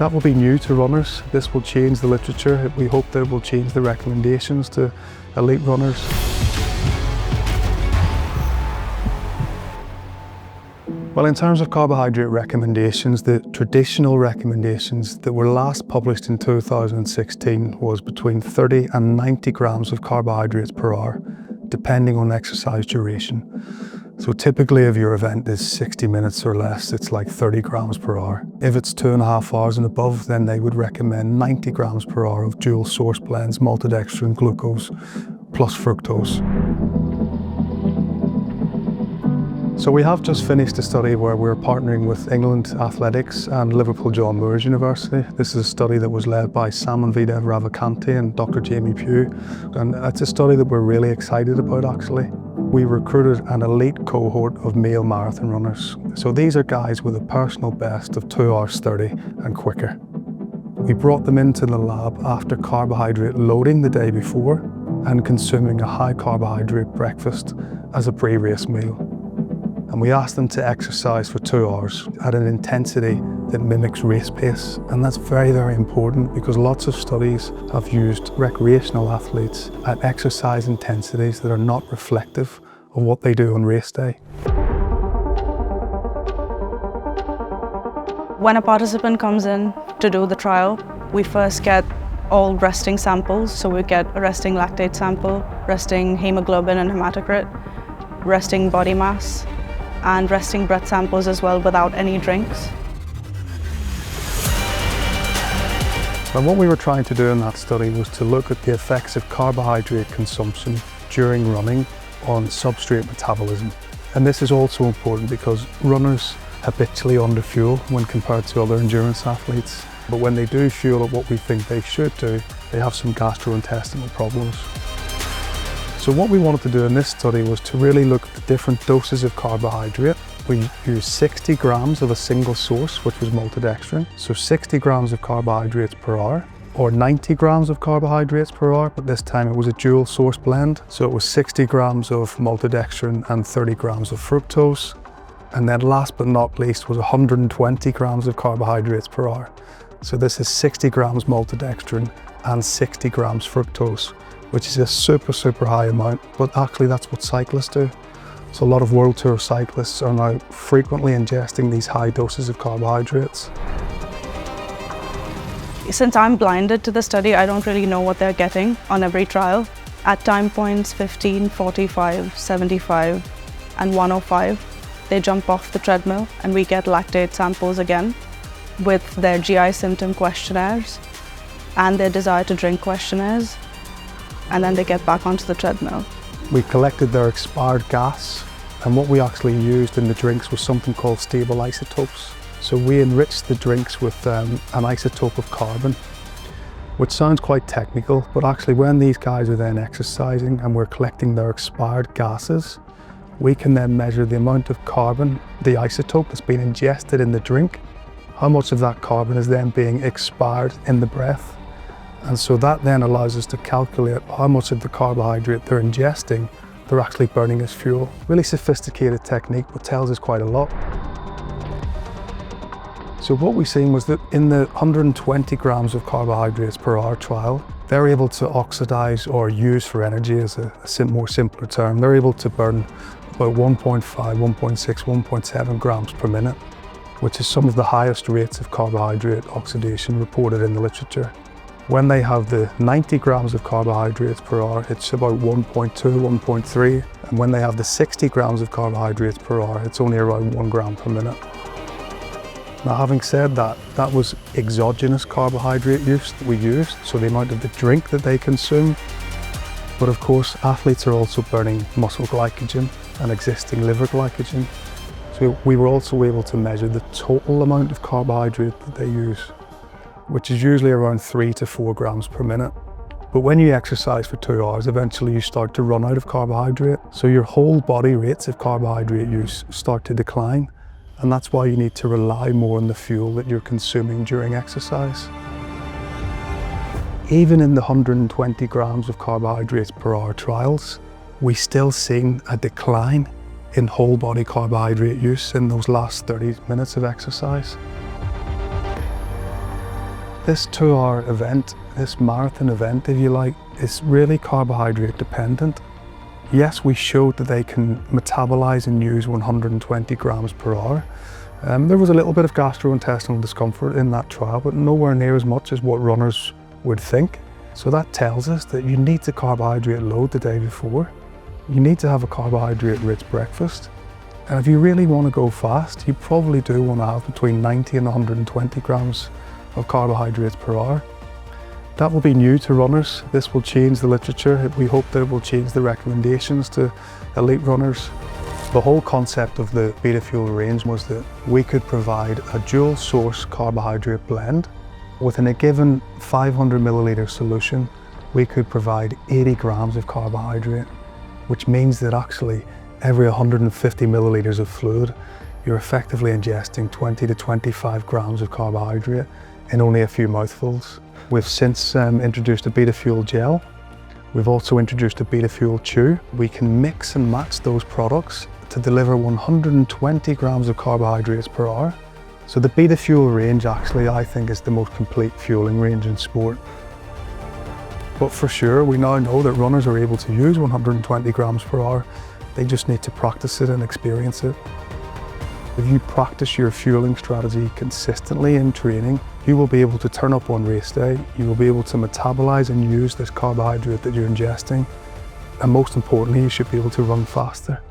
That will be new to runners. This will change the literature. We hope that it will change the recommendations to elite runners. Well, in terms of carbohydrate recommendations, the traditional recommendations that were last published in 2016 was between 30 and 90 grams of carbohydrates per hour, depending on exercise duration. So typically if your event is 60 minutes or less, it's like 30 grams per hour. If it's 2.5 hours and above, then they would recommend 90 grams per hour of dual source blends, maltodextrin, glucose, plus fructose. So we have just finished a study where we're partnering with England Athletics and Liverpool John Moores University. This is a study that was led by Samanvita Ravikante and Dr. Jamie Pugh. And it's a study that we're really excited about actually. We recruited an elite cohort of male marathon runners. So these are guys with a personal best of 2 hours 30 and quicker. We brought them into the lab after carbohydrate loading the day before and consuming a high carbohydrate breakfast as a pre-race meal. And we asked them to exercise for 2 hours at an intensity that mimics race pace. And that's very, very important because lots of studies have used recreational athletes at exercise intensities that are not reflective of what they do on race day. When a participant comes in to do the trial, we first get all resting samples. So we get a resting lactate sample, resting hemoglobin and hematocrit, resting body mass, and resting breath samples as well without any drinks. And what we were trying to do in that study was to look at the effects of carbohydrate consumption during running on substrate metabolism. And this is also important because runners habitually underfuel when compared to other endurance athletes. But when they do fuel at what we think they should do, they have some gastrointestinal problems. So what we wanted to do in this study was to really look at the different doses of carbohydrate. We used 60 grams of a single source, which was maltodextrin. So 60 grams of carbohydrates per hour, or 90 grams of carbohydrates per hour, but this time it was a dual source blend. So it was 60 grams of maltodextrin and 30 grams of fructose. And then last but not least was 120 grams of carbohydrates per hour. So this is 60 grams maltodextrin and 60 grams fructose, which is a super high amount, but actually that's what cyclists do. So a lot of World Tour cyclists are now frequently ingesting these high doses of carbohydrates. Since I'm blinded to the study, I don't really know what they're getting on every trial. At time points 15, 45, 75, and 105, they jump off the treadmill and we get lactate samples again with their GI symptom questionnaires and their desire to drink questionnaires. And then they get back onto the treadmill. We collected their expired gas, and what we actually used in the drinks was something called stable isotopes. So we enriched the drinks with an isotope of carbon, which sounds quite technical, but actually when these guys are then exercising and we're collecting their expired gases, we can then measure the amount of carbon, the isotope that's been ingested in the drink, how much of that carbon is then being expired in the breath. And so that then allows us to calculate how much of the carbohydrate they're ingesting they're actually burning as fuel. Really sophisticated technique, but tells us quite a lot. So what we've seen was that in the 120 grams of carbohydrates per hour trial, they're able to oxidize or use for energy as a more simpler term. They're able to burn about 1.5, 1.6, 1.7 grams per minute, which is some of the highest rates of carbohydrate oxidation reported in the literature. When they have the 90 grams of carbohydrates per hour, it's about 1.2, 1.3. And when they have the 60 grams of carbohydrates per hour, it's only around 1 gram per minute. Now, having said that, that was exogenous carbohydrate use that we used, so the amount of the drink that they consume. But of course, athletes are also burning muscle glycogen and existing liver glycogen. So we were also able to measure the total amount of carbohydrate that they use, which is usually around 3 to 4 grams per minute. But when you exercise for 2 hours, eventually you start to run out of carbohydrate. So your whole body rates of carbohydrate use start to decline. And that's why you need to rely more on the fuel that you're consuming during exercise. Even in the 120 grams of carbohydrates per hour trials, we still seen a decline in whole body carbohydrate use in those last 30 minutes of exercise. This 2-hour event, this marathon event, if you like, is really carbohydrate dependent. Yes, we showed that they can metabolize and use 120 grams per hour. There was a little bit of gastrointestinal discomfort in that trial, but nowhere near as much as what runners would think. So that tells us that you need to carbohydrate load the day before. You need to have a carbohydrate-rich breakfast. And if you really want to go fast, you probably do want to have between 90 and 120 grams of carbohydrates per hour. That will be new to runners. This will change the literature. We hope that it will change the recommendations to elite runners. The whole concept of the Beta Fuel range was that we could provide a dual source carbohydrate blend. Within a given 500 milliliter solution, we could provide 80 grams of carbohydrate, which means that actually every 150 milliliters of fluid, you're effectively ingesting 20 to 25 grams of carbohydrate in only a few mouthfuls. We've since introduced a Beta Fuel gel. We've also introduced a Beta Fuel chew. We can mix and match those products to deliver 120 grams of carbohydrates per hour. So the Beta Fuel range actually, I think, is the most complete fueling range in sport. But for sure, we now know that runners are able to use 120 grams per hour. They just need to practice it and experience it. If you practice your fueling strategy consistently in training, you will be able to turn up on race day, you will be able to metabolize and use this carbohydrate that you're ingesting, and most importantly, you should be able to run faster.